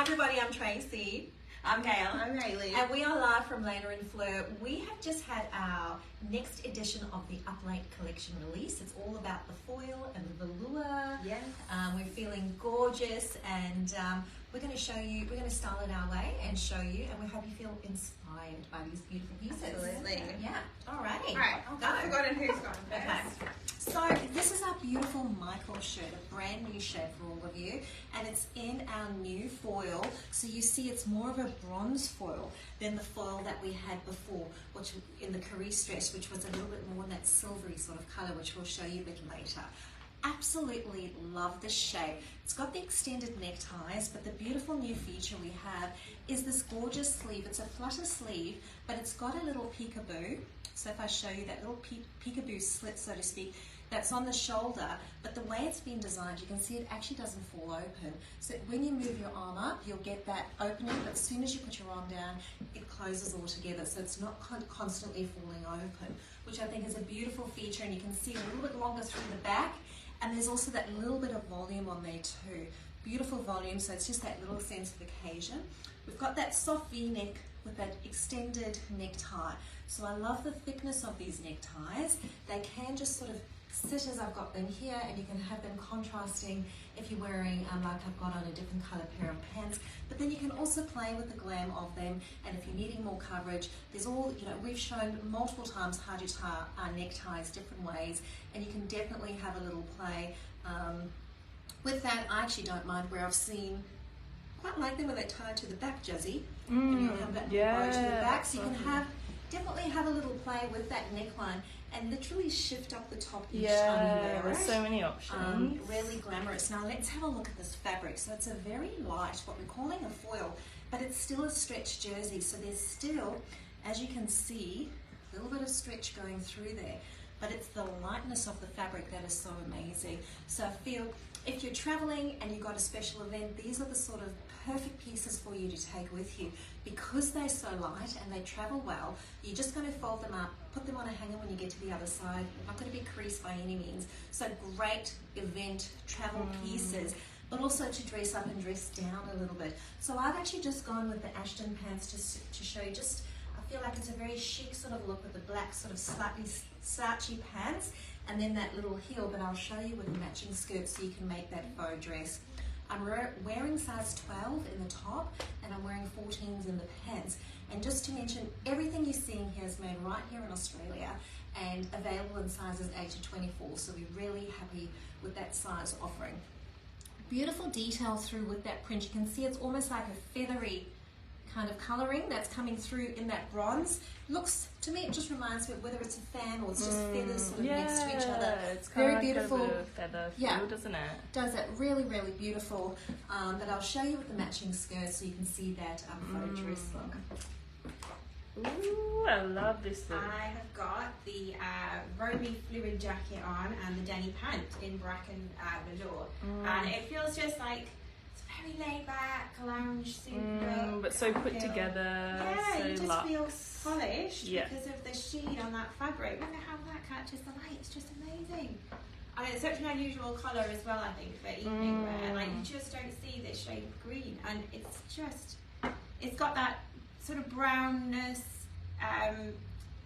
Hi everybody, I'm Tracy. I'm Gail. I'm Hayley. And we are live from Later in Fleur. We have just had our next edition of the Up Late collection release. It's all about the foil and the velour. Yes. We're feeling gorgeous and we're going to show you, we're going to style it our way and show you, and we hope you feel inspired by these beautiful pieces. Absolutely. Yeah. Alrighty. All right. I'll go. I've forgotten who's gone first. Okay. So this is our beautiful Michael shirt, a brand new shade for all of you, and it's in our new foil. So you see it's more of a bronze foil than the foil that we had before, which in the Caris stretch, which was a little bit more that silvery sort of colour, which we'll show you a bit later. Absolutely love this shape. It's got the extended neckties, but the beautiful new feature we have is this gorgeous sleeve. It's a flutter sleeve, but it's got a little peekaboo. So if I show you that little peekaboo slit, so to speak, that's on the shoulder, but the way it's been designed, you can see it actually doesn't fall open. So when you move your arm up, you'll get that opening, but as soon as you put your arm down, it closes all together, so it's not constantly falling open, which I think is a beautiful feature, and you can see a little bit longer through the back, and there's also that little bit of volume on there too. Beautiful volume, so it's just that little sense of occasion. We've got that soft V-neck with that extended necktie. So I love the thickness of these neckties. They can just sort of sit as I've got them here, and you can have them contrasting if you're wearing, like I've got on a different colour pair of pants, but then you can also play with the glam of them, and if you're needing more coverage, there's all, you know, we've shown multiple times how to tie our neckties different ways, and you can definitely have a little play. With that, I actually don't mind where I've seen quite like them when they tie to the back, Jazzy, and you'll have that bow to the back, so you can definitely have a little play with that neckline and literally shift up the top each time you wear it. There's so many options. Really glamorous. Now let's have a look at this fabric. So it's a very light, what we're calling a foil, but it's still a stretch jersey. So there's still, as you can see, a little bit of stretch going through there, but it's the lightness of the fabric that is so amazing. So I feel if you're traveling and you've got a special event, these are the sort of perfect pieces for you to take with you. Because they're so light and they travel well, you're just going to fold them up, put them on a hanger when you get to the other side. They're not going to be creased by any means. So great event travel pieces, but also to dress up and dress down a little bit. So I've actually just gone with the Ashton pants to show you just, I feel like it's a very chic sort of look with the black sort of slightly slouchy pants and then that little heel, but I'll show you with the matching skirt so you can make that faux dress. I'm wearing size 12 in the top and I'm wearing 14s in the pants. And just to mention, everything you're seeing here is made right here in Australia and available in sizes 8 to 24, so we're really happy with that size offering. Beautiful detail through with that print. You can see it's almost like a feathery kind of colouring that's coming through in that bronze. Looks, to me, it just reminds me of whether it's a fan or it's just feathers sort of next to each other. It's kind very of like beautiful. A bit of feather feel, doesn't it? Does that really, really beautiful. But I'll show you with the matching skirt so you can see that faux dress look. Ooh, I love this look. I have got the Romy fluid jacket on and the Denny pant in Bracken velour, and it feels just like it's very laid back, lounge suit look, but so put together. Yeah, so you just luxe. feel polished Yeah. because of the sheen on that fabric. Look at how that catches the light. It's just amazing. And it's such an unusual colour as well, I think, for evening wear. Like, you just don't see this shade of green, and it's got that sort of brownness,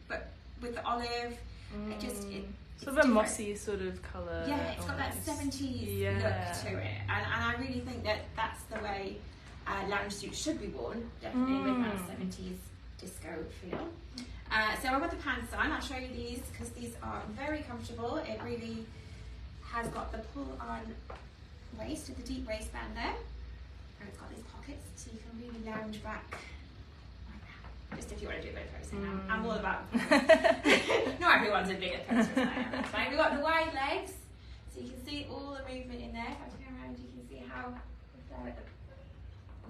but with the olive, sort of a mossy sort of colour. Yeah, it's got that 70s look to it, and I really think that that's the way lounge suits should be worn, definitely with that 70s disco feel. So I've got the pants on. I'll show you these because these are very comfortable. It really has got the pull-on waist with the deep waistband there, and it's got these pockets so you can really lounge back. Just if you want to do a bit of posing. I'm all about not everyone's a bigger poster than I am, that's fine. We've got the wide legs, so you can see all the movement in there. If I turn around, you can see how it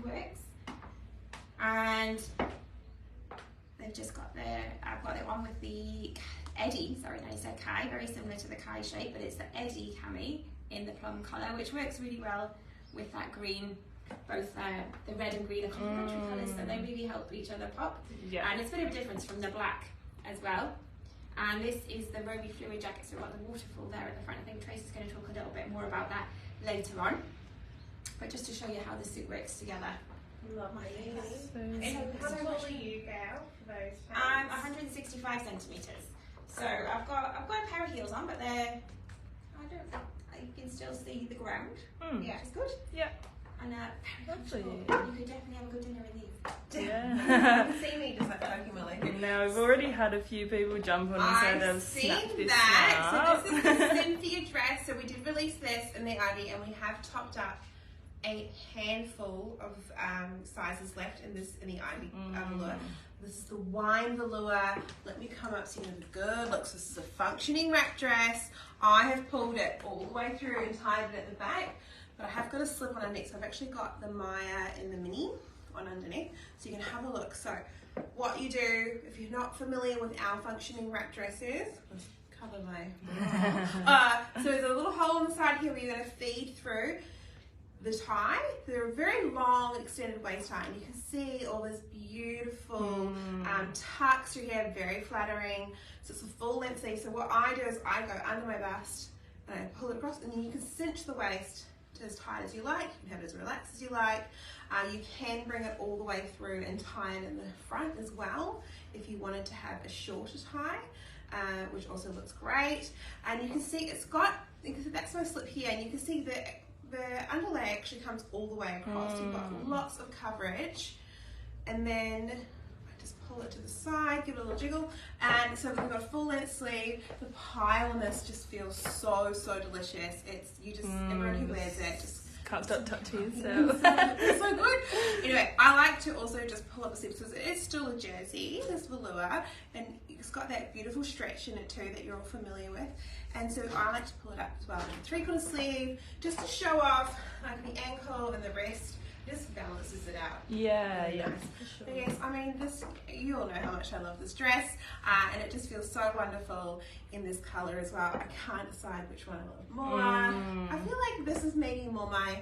works. And they've just got I've got it on with the Eddie, sorry, no, I said Kai, very similar to the Kai shape, but it's the Eddie cami in the plum colour, which works really well with that green. Both the red and green are complementary colours, so they really help each other pop. Yeah. And it's a bit of a difference from the black as well. And this is the Romy fluid jacket, so we've got the waterfall there at the front. I think Tracy's going to talk a little bit more about that later on. but just to show you how the suit works together. Lovely. So How tall are you, Gail, for those I'm pants? 165 centimeters. So I've got a pair of heels on, but they're, you can still see the ground. Yeah. Which is good. Yeah. And very comfortable. Lovely. You could definitely have a good dinner in these. Yeah. You can see me just like poking my leg. Now I've already had a few people jump on and say I've they've seen snapped this that. up. So this is the Cynthia dress. So we did release this in the Ivy, and we have topped up a handful of sizes left in the Ivy velour. This is the wine velour. Let me come up so you know the good looks. This is a functioning wrap dress. I have pulled it all the way through and tied it at the back, but I have got a slip on underneath. So I've actually got the Maya and the Mini on underneath, so you can have a look. So what you do, if you're not familiar with our functioning wrap dresses, let's cover my so there's a little hole on the side here where you're going to feed through the tie. They're a very long extended waist tie, and you can see all this beautiful tucks through here, very flattering. So it's a full length sleeve. So what I do is I go under my bust and I pull it across, and then you can cinch the waist to as tight as you like. You can have it as relaxed as you like. You can bring it all the way through and tie it in the front as well if you wanted to have a shorter tie, which also looks great. And you can see it's got, that's my slip here, and you can see the underlay actually comes all the way across. You've got lots of coverage, and then I just pull it to the side, give it a little jiggle, and so we've got a full length sleeve. The pile on this just feels so delicious. It's everyone who wears it just Can't stop touching it's so. so good. Anyway, I like to also just pull up the sleeves because it is still a jersey, this velour, and it's got that beautiful stretch in it too that you're all familiar with. And so I like to pull it up as well in a 3/4 sleeve, just to show off like the ankle and the wrist. Just balances it out. Yeah, Really yeah. nice. For But sure. yes, I mean, this, you all know how much I love this dress, and it just feels so wonderful in this colour as well. I can't decide which one I love more. I feel like this is maybe more my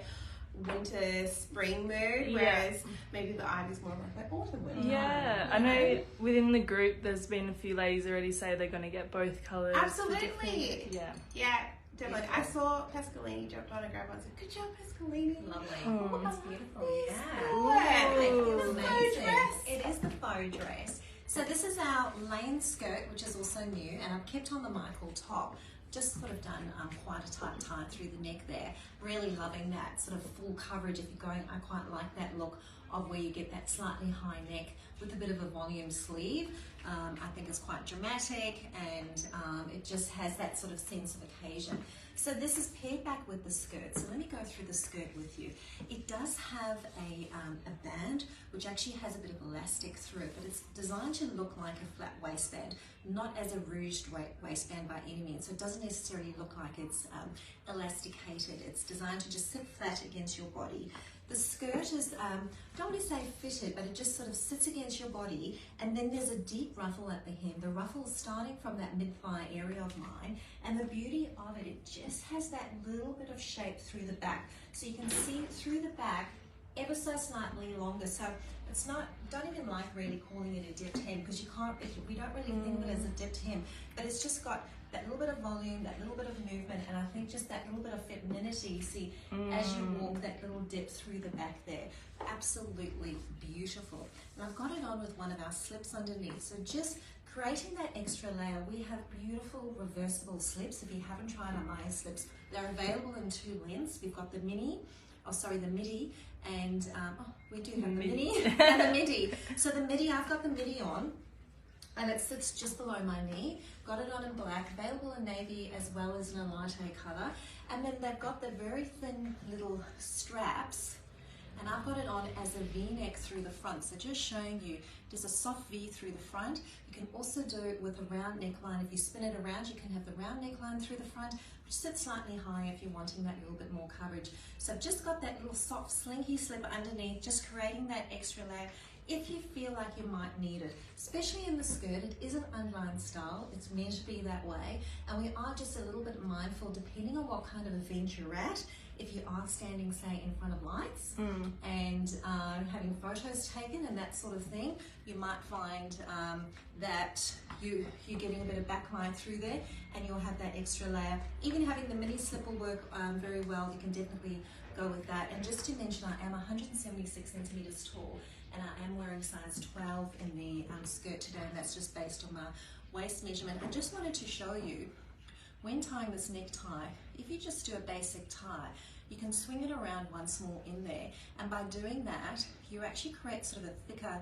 winter spring mood, whereas maybe the Ivy's more like my autumn winter. Yeah, I know within the group there's been a few ladies already say they're going to get both colours. for Absolutely. different- Yeah. Yeah, definitely. I saw Pascalini jumped on and grabbed one and said, "Good job, Pascalini." Lovely. Oh. That's beautiful. Yeah. Good. It's Ooh. amazing. dress. It is the faux dress. So this is our lane skirt, which is also new, and I've kept on the Michael top. Just sort of done quite a tight tie through the neck there. Really loving that sort of full coverage. If you're going, I quite like that look of where you get that slightly high neck with a bit of a volume sleeve. I think it's quite dramatic, and it just has that sort of sense of occasion. So this is paired back with the skirt. So let me go through the skirt with you. It does have a band which actually has a bit of elastic through it, but it's designed to look like a flat waistband, not as a rouged waistband by any means. So it doesn't necessarily look like it's elasticated. It's designed to just sit flat against your body. The skirt is, I don't want to say fitted, but it just sort of sits against your body, and then there's a deep ruffle at the hem. The ruffle is starting from that mid-thigh area of mine, and the beauty of it, it just has that little bit of shape through the back. So you can see it through the back ever so slightly longer. So it's not, don't even like really calling it a dipped hem, because you can't, we don't really think of it as a dipped hem, but it's just got that little bit of volume, that little bit of movement, and I think just that little bit of femininity you see as you walk, that little dip through the back there. Absolutely beautiful. And I've got it on with one of our slips underneath, so just creating that extra layer. We have beautiful reversible slips. If you haven't tried our Maya slips, they're available in 2 lengths. We've got the midi, and we do have the mini and the midi. So the midi, I've got the midi on, and it sits just below my knee. Got it on in black, available in navy as well as in a light colour. And then they've got the very thin little straps, and I've got it on as a V-neck through the front. So just showing you, just a soft V through the front. You can also do it with a round neckline. If you spin it around, you can have the round neckline through the front, which sits slightly higher if you're wanting that little bit more coverage. So I've just got that little soft slinky slip underneath, just creating that extra layer if you feel like you might need it. Especially in the skirt, it is an unlined style, it's meant to be that way, and we are just a little bit mindful depending on what kind of event you're at. If you are standing, say, in front of lights and having photos taken and that sort of thing, you might find that you're getting a bit of backline through there, and you'll have that extra layer. Even having the mini slip will work very well. You can definitely go with that. And just to mention, I am 176 centimeters tall, and I am wearing size 12 in the skirt today, and that's just based on my waist measurement. I just wanted to show you, when tying this necktie, if you just do a basic tie, you can swing it around once more in there, and by doing that, you actually create sort of a thicker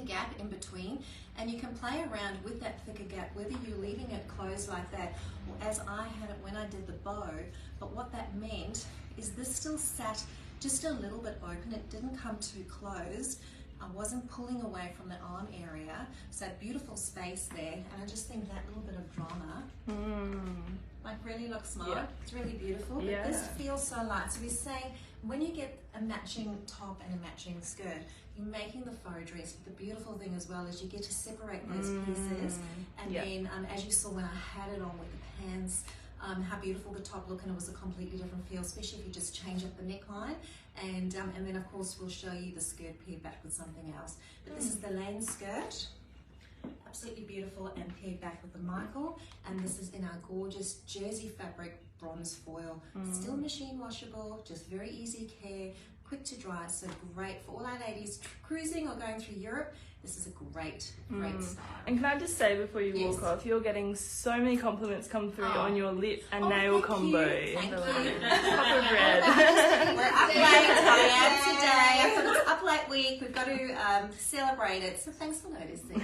gap in between, and you can play around with that thicker gap, whether you're leaving it closed like that, or as I had it when I did the bow. But what that meant is this still sat just a little bit open, it didn't come too closed, I wasn't pulling away from the arm area, so that beautiful space there, and I just think that little bit of drama like really looks smart. Yeah. It's really beautiful, but this feels so light. So we're saying when you get a matching top and a matching skirt, you're making the faux dress, but the beautiful thing as well is you get to separate those pieces, and then as you saw when I had it on with the pants, how beautiful the top looked, and it was a completely different feel, especially if you just change up the neckline, and then of course we'll show you the skirt paired back with something else. But this is the Lane skirt, absolutely beautiful, and paired back with the Michael, and this is in our gorgeous jersey fabric bronze foil, still machine washable, just very easy care, quick to dry, so great for all our ladies cruising or going through Europe. This is a great style. And can I just say before you walk off, you're getting so many compliments come through on your lip and nail combo. Thank you. Top of red. We're up late. I am today. I thought it's up late week. We've got to celebrate it. So thanks for noticing.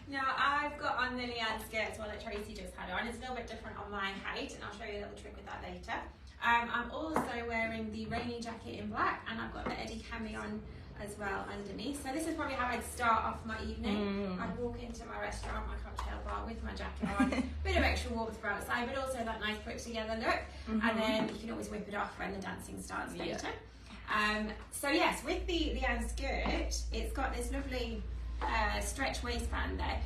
Now I've got on the Leanne skirt, one that Tracy just had on. It's a little bit different on my height, and I'll show you a little trick with that later. I'm also wearing the rainy jacket in black, and I've got the Eddie cami on as well underneath. So this is probably how I'd start off my evening. I'd walk into my restaurant, my cocktail bar with my jacket on, bit of extra warmth for outside, but also that nice put together look. And then you can always whip it off when the dancing starts later. So yes, with the Leanne skirt, it's got this lovely stretch waistband there.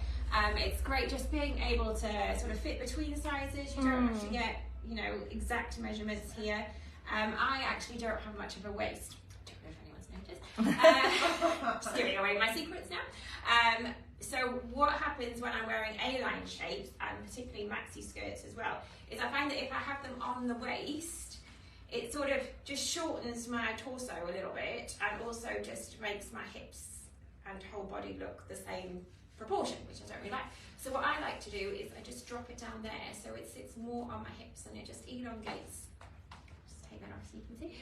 It's great just being able to sort of fit between the sizes. You don't have to get, you know, exact measurements here. I actually don't have much of a waist. I don't know if anyone's noticed. Just giving away my secrets now. So what happens when I'm wearing A-line shapes, and particularly maxi skirts as well, is I find that if I have them on the waist, it sort of just shortens my torso a little bit, and also just makes my hips and whole body look the same proportion, which I don't really like. So what I like to do is I just drop it down there so it sits more on my hips, and it just elongates. Just take that off so you can see.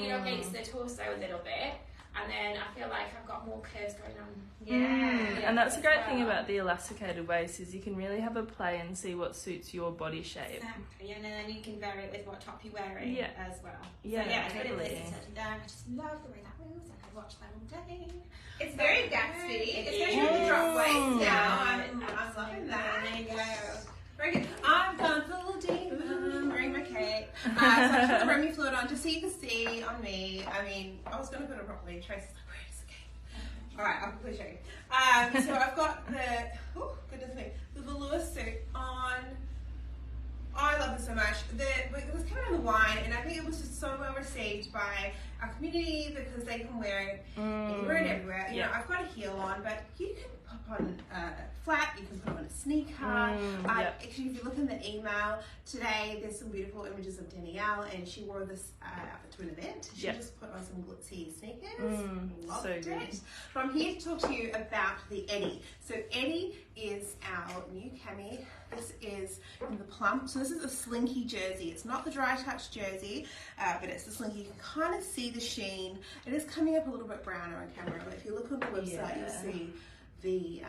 Elongates the torso a little bit, and then I feel like I've got more curves going on. And that's a great thing about the elasticated waist, is you can really have a play and see what suits your body shape. Exactly, and then you can vary it with what top you're wearing as well. Yeah, so yeah, it's totally. really I just love the way that moves. I could watch that all day. It's very Gatsby, especially with the drop waist now. I'm loving that. There you go. Very good. I've gone full deep. I'm wearing my cape. So I put the Remy fluid on just so you can see on me. I mean, I was going to put it properly. Tracy's like, where is the cape? Alright, I'll quickly show you. So I've got the, oh goodness me, the velour suit on. I love this so much. It was coming on the wine, and I think it was just so well received by our community because they can wear it. You can wear it everywhere. You know, I've got a heel on, but you can pop on flat. You can put on a sneaker. Actually, if you look in the email today, there's some beautiful images of Danielle, and she wore this outfit to an event. She just put on some glitzy sneakers. Loved so good. it. But I'm here to talk to you about the Eddie. So Eddie is our new cami. This is in the plum. So this is a slinky jersey. It's not the dry touch jersey, but it's the slinky. You can kind of see the sheen. It is coming up a little bit browner on camera, but if you look on the website, you'll see the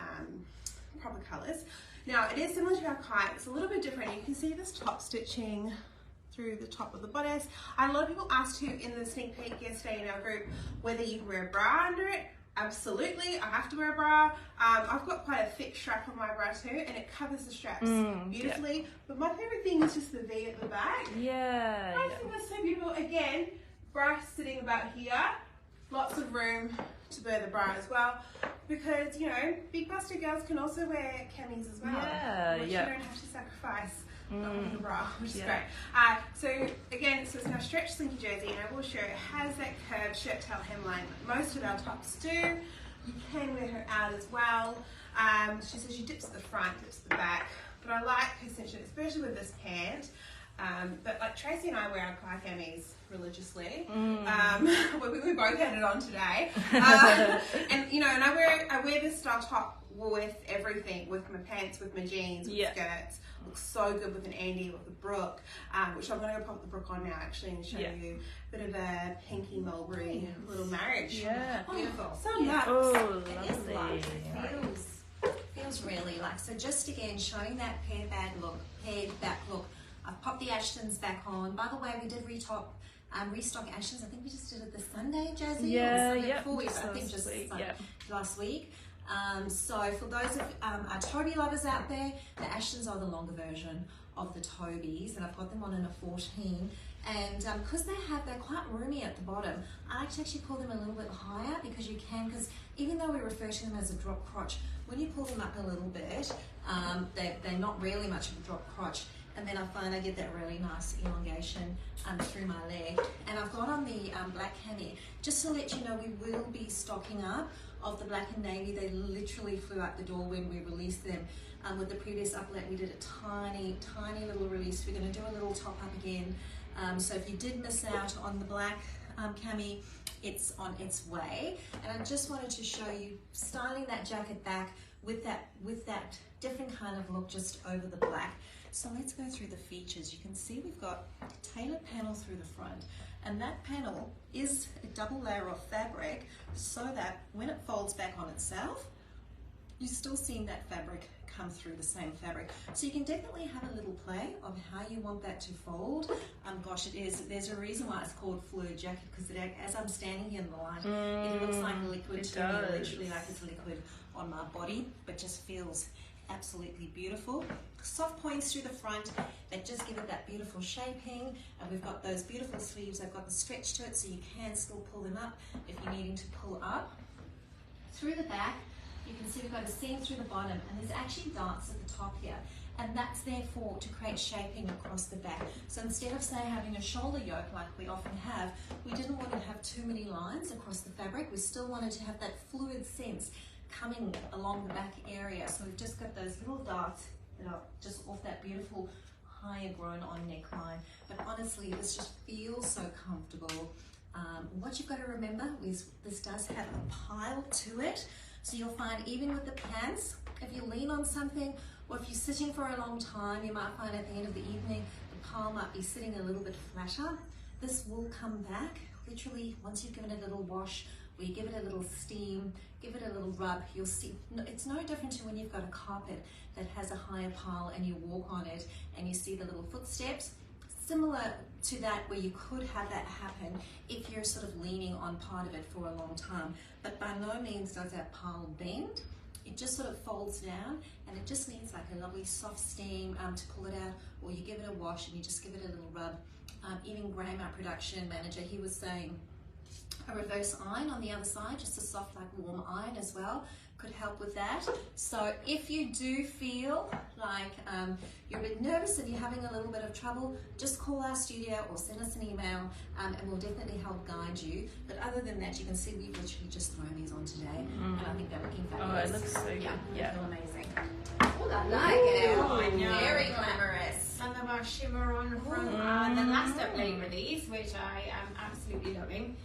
proper colours. Now it is similar to our kite. It's a little bit different. You can see this top stitching through the top of the bodice. A lot of people asked you in the sneak peek yesterday in our group whether you can wear a bra under it. Absolutely, I have to wear a bra. I've got quite a thick strap on my bra too, and it covers the straps beautifully. But my favourite thing is just the V at the back. I think that's so beautiful. Again, bra sitting about here. Lots of room to wear the bra as well, because you know, big busted girls can also wear camis as well. Which you don't have to sacrifice not having a bra, which is great. So again, so it's our stretch slinky jersey, and I will show it has that curved shirt tail hemline like most of our tops do. You can wear her out as well. She says she dips at the front, dips at the back, but I like her cinch, especially with this pant. But like Tracy and I wear our Kai camis religiously. We both had it on today. And you know, and I wear this style top with everything, with my pants, with my jeans, with skirts. Looks so good with an Andy, with a Brooke, which I'm going to go pop the Brooke on now actually and show you a bit of a pinky mulberry little marriage. Yeah. Beautiful. So luxe. Oh, It is lovely. luxe. Feels really luxe. So just again showing that paired back look. I've popped the Ashtons back on. By the way, we did restock Ashtons. I think we just did it this Sunday, Jazzy. Yeah, or Sunday yeah. before we, I think just week, last week. So for those of our Toby lovers out there, the Ashtons are the longer version of the Tobys, and I've got them on in a 14. And because they're quite roomy at the bottom, I like to actually pull them a little bit higher because you can, because even though we refer to them as a drop crotch, when you pull them up a little bit, they're not really much of a drop crotch. And then I find I get that really nice elongation through my leg. And I've got on the black cami, just to let you know, we will be stocking up of the black and navy. They literally flew out the door when we released them. With the previous uplet, we did a tiny little release. We're going to do a little top up again. So if you did miss out on the black cami, it's on its way. And I just wanted to show you styling that jacket back with that different kind of look just over the black. So let's go through the features. You can see we've got a tailored panel through the front, and that panel is a double layer of fabric so that when it folds back on itself, you're still seeing that fabric come through the same fabric. So you can definitely have a little play of how you want that to fold. Gosh, there's a reason why it's called fluid jacket, because as I'm standing here in the light, it looks like liquid to me, literally like it's liquid on my body, but just feels absolutely beautiful. Soft points through the front that just give it that beautiful shaping, and we've got those beautiful sleeves. They've got the stretch to it, so you can still pull them up if you're needing to pull up. Through the back, you can see we've got a seam through the bottom, and there's actually darts at the top here, and that's therefore to create shaping across the back. So instead of, say, having a shoulder yoke like we often have, we didn't want to have too many lines across the fabric. We still wanted to have that fluid sense coming along the back area. So we've just got those little darts that are just off that beautiful higher grown on neckline. But honestly, this just feels so comfortable. What you've got to remember is this does have a pile to it. So you'll find even with the pants, if you lean on something, or if you're sitting for a long time, you might find at the end of the evening, the pile might be sitting a little bit flatter. This will come back, literally, once you've given it a little wash, or you give it a little steam, give it a little rub, you'll see, it's no different to when you've got a carpet that has a higher pile and you walk on it and you see the little footsteps. Similar to that, where you could have that happen if you're sort of leaning on part of it for a long time. But by no means does that pile bend. It just sort of folds down, and it just needs like a lovely soft steam to pull it out, or you give it a wash and you just give it a little rub. Even Graham, our production manager, he was saying a reverse iron on the other side, just a soft like warm iron as well, could help with that. So if you do feel like you're a bit nervous and you're having a little bit of trouble, just call our studio or send us an email, and we'll definitely help guide you. But other than that, you can see we've literally just thrown these on today, and I think they're looking fabulous. Oh, it looks so good. Yeah, feel amazing. Oh, I like it. Oh, I know. Very glamorous. Some of our shimmer on from the last update release, which I am absolutely loving.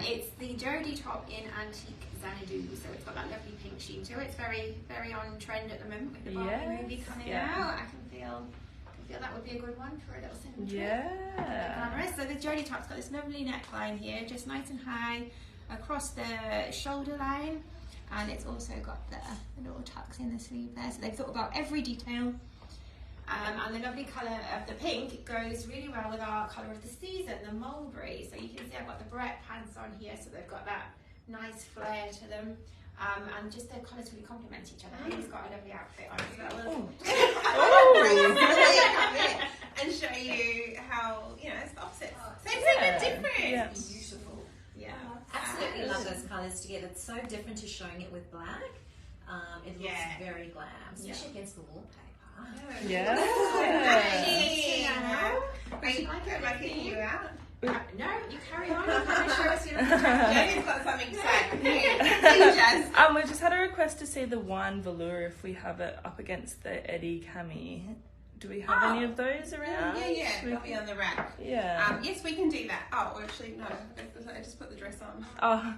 It's the Jodie top in Antique Xanadu, so it's got that lovely pink sheen to it. It's very, very on trend at the moment with the Barbie movie coming out. I can feel that would be a good one for a little cinema trip. Yeah. So the Jodie top's got this lovely neckline here, just nice and high across the shoulder line, and it's also got the little tucks in the sleeve there. So they've thought about every detail. And the lovely colour of the pink goes really well with our colour of the season, the mulberry. So you can see I've got the Brett pants on here, so they've got that nice flare to them. And just their colours really complement each other. He's got a lovely outfit on as well. And show you how, you know, it's the opposite. So it's a bit different. Yeah. Beautiful. Yeah. Absolutely love those colours together. It's so different to showing it with black. It looks very glam, especially against the wallpaper. Yeah. Are you kicking you out? No, you carry on. You can show us your Jenny's got something to say. We just had a request to see the wine velour if we have it up against the Eddie cami. Do we have any of those around? Yeah. They'll be on the rack. Yeah. Yes, we can do that. Oh, actually, no. I just put the dress on. Oh.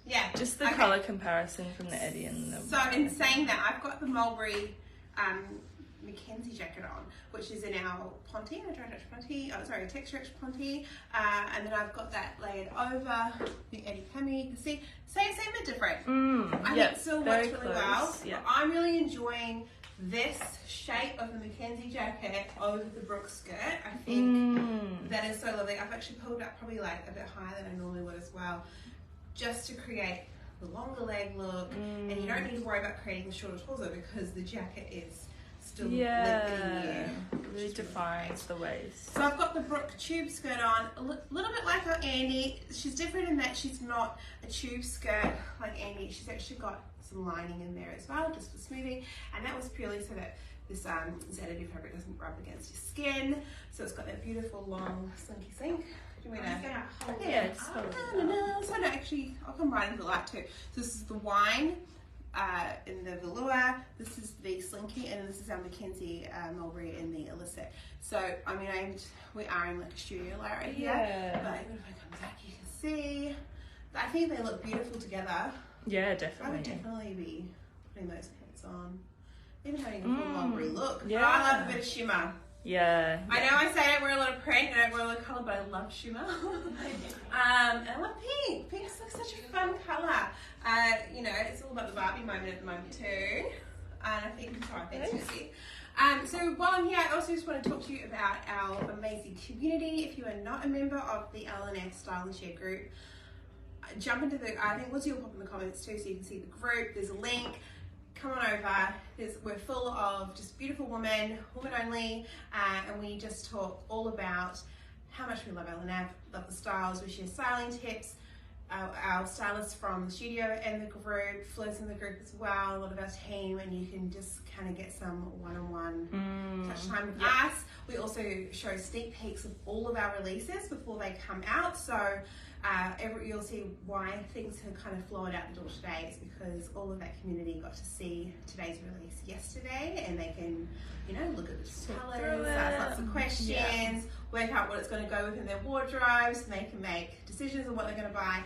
Yeah. Just the colour comparison from the Eddie and the... So in saying that, I've got the Mulberry Mackenzie jacket on, which is in our Ponte, a dry Dutch Ponte, Tech Stretch Ponte, and then I've got that layered over the Eddie Cami. You can see, same but different. I think it still works really well. Yeah. I'm really enjoying this shape of the Mackenzie jacket over the Brooks skirt. I think that is so lovely. I've actually pulled up probably like a bit higher than I normally would as well, just to create the longer leg look, and you don't need to worry about creating the shorter torso because the jacket is still really defines the waist. So I've got the Brooke tube skirt on, a little bit like our Andy. She's different in that she's not a tube skirt like Andy. She's actually got some lining in there as well, just for smoothing, and that was purely so that this additive fabric doesn't rub against your skin. So it's got that beautiful long slinky sink. Do you want me to hold it? Yeah, just hold it. So no, actually, I'll come right into the light too. So this is the wine in the velour, this is the slinky, and this is our Mackenzie Mulberry in the illicit. So I mean, we are in like a studio light right here, but even if I come back, you can see. I think they look beautiful together. Yeah, definitely. I would definitely be putting those pants on, even having a full mulberry look. Yeah. But I love a bit of shimmer. Yeah. I know I say I don't wear a lot of print, I don't wear a lot of colour, but I love shimmer. And I love pink. Pink's like such a fun colour. You know, it's all about the Barbie moment at the moment too. And I think, thanks, Missy. So while I'm here, I also just want to talk to you about our amazing community. If you are not a member of the LNF Style and Share group, jump into the, I think Lizzie will pop in the comments too so you can see the group. There's a link. Come on over. We're full of just beautiful women only, and we just talk all about how much we love LNF, love the styles. We share styling tips. Our stylists from the studio and the group, Flo's in the group as well, a lot of our team, and you can just kind of get some one-on-one touch time with us. We also show sneak peeks of all of our releases before they come out, so you'll see why things have kind of flowed out the door today. It's because all of that community got to see today's release yesterday, and they can, you know, look at the colours, ask lots of questions, work out what it's going to go within their wardrobes, and they can make decisions on what they're going to buy.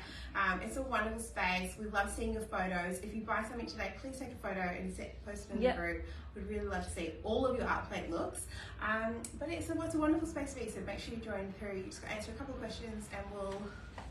It's a wonderful space. We love seeing your photos. If you buy something today, please take a photo and post it in the group. We'd really love to see all of your art plate looks. But it's a wonderful space to be, so make sure you join through. You just got to answer a couple of questions, and we'll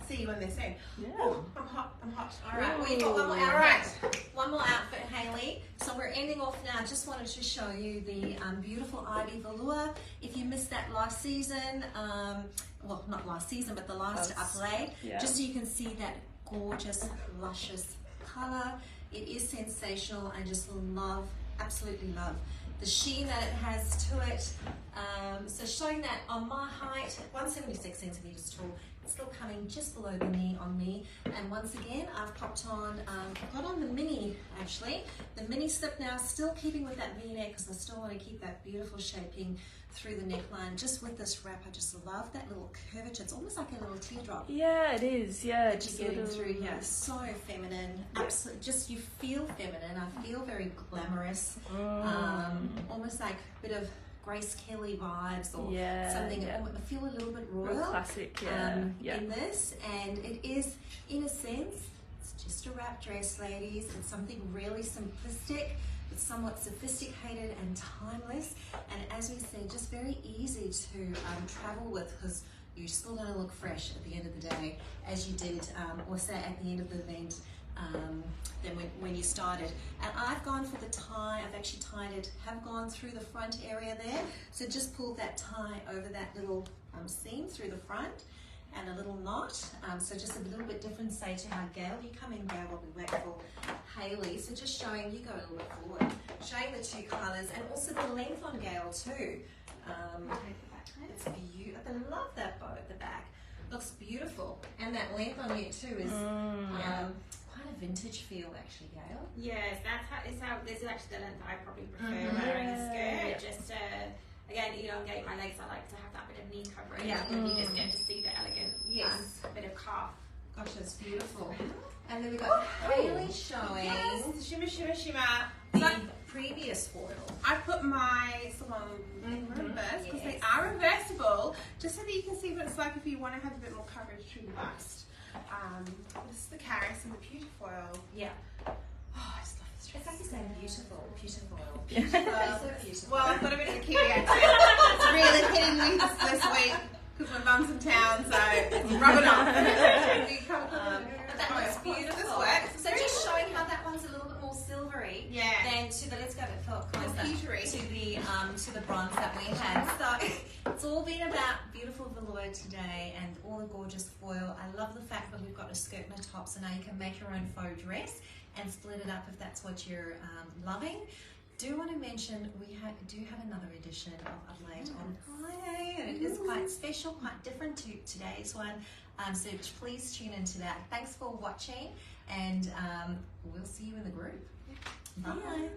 see you in there soon. Yeah. Oh, I'm hot. All right, well, you've got one more outfit. One more outfit, Hayley. So we're ending off now. Just wanted to show you the beautiful Ivy velour. If you missed that last season, well, not last season, but the last upload, just so you can see that gorgeous, luscious colour. It is sensational. I just love, absolutely love the sheen that it has to it. So showing that on my height, 176 centimeters tall, it's still coming just below the knee on me. And once again, I've popped on, got on the mini actually. The mini slip now, still keeping with that V-neck because I still want to keep that beautiful shaping through the neckline. Just with this wrap, I just love that little curvature. It's almost like a little teardrop. Yeah, it is. Yeah, just getting through here. So feminine. Absolutely, just you feel feminine. I feel very glamorous. Almost like a bit of Grace Kelly vibes or something. I feel a little bit royal. Real classic, in this, and it is, in a sense, it's just a wrap dress, ladies. It's something really simplistic. It's somewhat sophisticated and timeless, and as we said, just very easy to travel with because you're still going to look fresh at the end of the day, as you did, or say at the end of the event. Than when you started. And I've gone for the tie. I've actually tied it, have gone through the front area there. So just pulled that tie over that little seam through the front and a little knot. So just a little bit different, say, to how Gail, you come in, Gail, while we wait for Hayley. So just showing, you go a little bit forward, showing the two colours and also the length on Gail too. It's beautiful. I love that bow at the back. Looks beautiful. And that length on you too is quite a vintage feel actually, Gail. Yes, this is actually the length I probably prefer wearing a skirt. Just again, elongate my legs. I like to have that bit of knee coverage. And you just get to see the elegant bit of calf. Gosh, that's beautiful. And then we've got Hayley showing. Yes, shimmer, shimmer, shimmer. So previous foil. I put my salon in reverse because they are reversible, just so that you can see what it's like if you want to have a bit more coverage through the bust. This is the Caris and the Pewter foil. Yeah. Oh, I just love this dress. It's like you say, beautiful, beautiful. Well, So beautiful. well, I've got a bit of a Kiwi accent. It's really hitting me this week because my mum's in town, so it's rubbing off. But that looks beautiful. This works. So just showing how that one's a little bit more silvery than to the, let's go a bit closer to the bronze that we had. So it's all been about beautiful velour today and all the gorgeous foil. I love the fact that we've got a skirt and a top, so now you can make your own faux dress and split it up if that's what you're loving. Do want to mention we do have another edition of Adelaide on Friday, and it is quite special, quite different to today's one. So please tune into that. Thanks for watching, and we'll see you in the group. Bye.